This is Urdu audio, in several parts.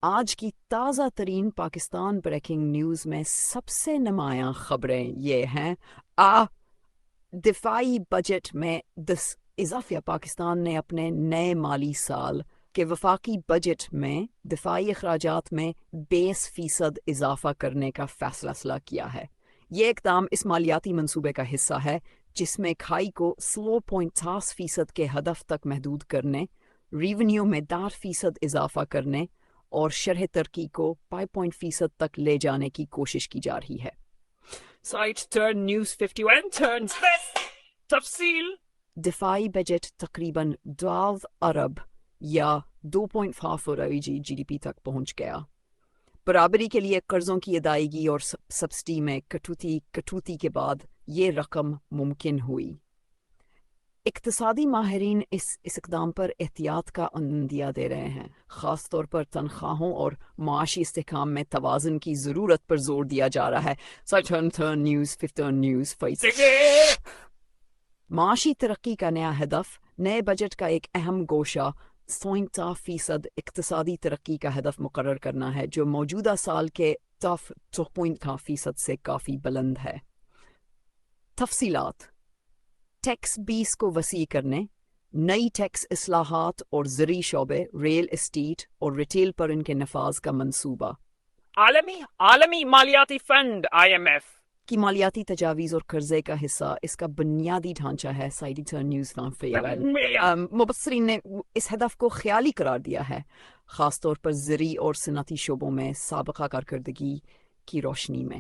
آج کی تازہ ترین پاکستان بریکنگ نیوز میں سب سے نمایاں خبریں یہ ہیں۔ دفاعی بجٹ میں اضافہ پاکستان نے اپنے نئے مالی سال کے وفاقی بجٹ میں دفاعی اخراجات میں 20% اضافہ کرنے کا فیصلہ کیا ہے۔ یہ اقدام اس مالیاتی منصوبے کا حصہ ہے جس میں کھائی کو 16.8% کے ہدف تک محدود کرنے، ریونیو میں 10% اضافہ کرنے اور شرح ترقی کو 5% تک لے جانے کی کوشش کی جا رہی ہے۔ Site turn news 51 turns تفصیل دفاعی بجٹ تقریباً 12 ارب یا 2.5 جی ڈی پی تک پہنچ گیا۔ برابری کے لیے قرضوں کی ادائیگی اور سبسڈی میں کٹوتی کے بعد یہ رقم ممکن ہوئی۔ اقتصادی ماہرین اس اقدام پر احتیاط کا عندیہ دے رہے ہیں، خاص طور پر تنخواہوں اور معاشی استحکام میں توازن کی ضرورت پر زور دیا جا رہا ہے۔ معاشی ترقی کا نیا ہدف نئے بجٹ کا ایک اہم گوشہ 60% اقتصادی ترقی کا ہدف مقرر کرنا ہے، جو موجودہ سال کے 2.5% سے کافی بلند ہے۔ تفصیلات: ٹیکس بیس کو وسیع کرنے، نئی ٹیکس اصلاحات اور زرعی شعبے، ریل اسٹیٹ اور ریٹیل پر ان کے نفاذ کا منصوبہ۔ عالمی مالیاتی فنڈ IMF کی مالیاتی تجاویز اور قرضے کا حصہ اس کا بنیادی ڈھانچہ ہے۔ نیوز مبصرین نے اس ہدف کو خیالی قرار دیا ہے، خاص طور پر زرعی اور صنعتی شعبوں میں سابقہ کارکردگی کی روشنی میں۔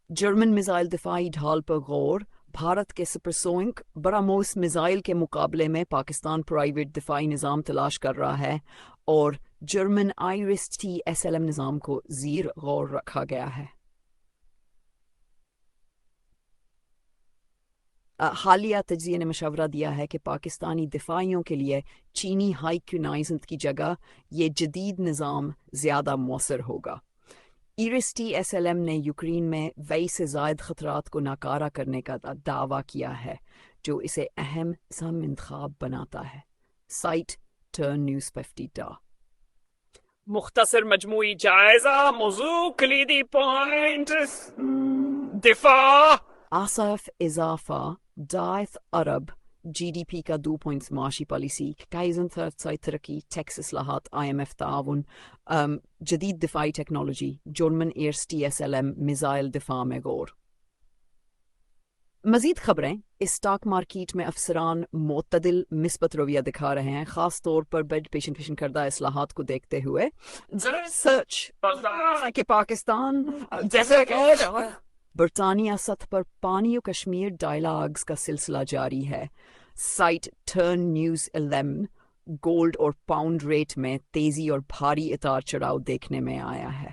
جرمن میزائل دفاعی ڈھال پر غور، بھارت کے سپرسونک براموس میزائل کے مقابلے میں پاکستان پرائیویٹ دفاعی نظام تلاش کر رہا ہے اور جرمن IRIS-T-SLM نظام کو زیر غور رکھا گیا ہے۔ حالیہ تجزیے نے مشورہ دیا ہے کہ پاکستانی دفاعیوں کے لیے چینی ہائیکونائزنگ کی جگہ یہ جدید نظام زیادہ مؤثر ہوگا۔ IRIS-T-SLM نے یوکرین میں 20 سے زائد خطرات کو ناکارہ کرنے کا دعویٰ کیا ہے، جو اسے اہم انتخاب بناتا ہے۔ سائٹ ٹرن نیوز 50 مختصر مجموعی جائزہ، موضوع کلیدی پوائنٹ، دفاع آصف اضافہ 10 ارب جی ڈی پی کا 2 پوائنٹس، معاشی پالیسی، ترقی، ٹیکس اصلاحات، IMF تعاون، جدید دفاعی ٹیکنالوجی، جرمن IRIS-T-SLM میزائل دفاع میں غور۔ مزید خبریں: اسٹاک مارکیٹ میں افسران معتدل مثبت رویہ دکھا رہے ہیں، خاص طور پر پیشن کردہ اصلاحات کو دیکھتے ہوئے۔ سچ کہ پاکستان برطانیہ سطح پر پانی و کشمیر ڈائلاگز کا سلسلہ جاری ہے۔ سائٹ ٹرن نیوز 11 گولڈ اور پاؤنڈ ریٹ میں تیزی اور بھاری اتار چڑھاؤ دیکھنے میں آیا ہے۔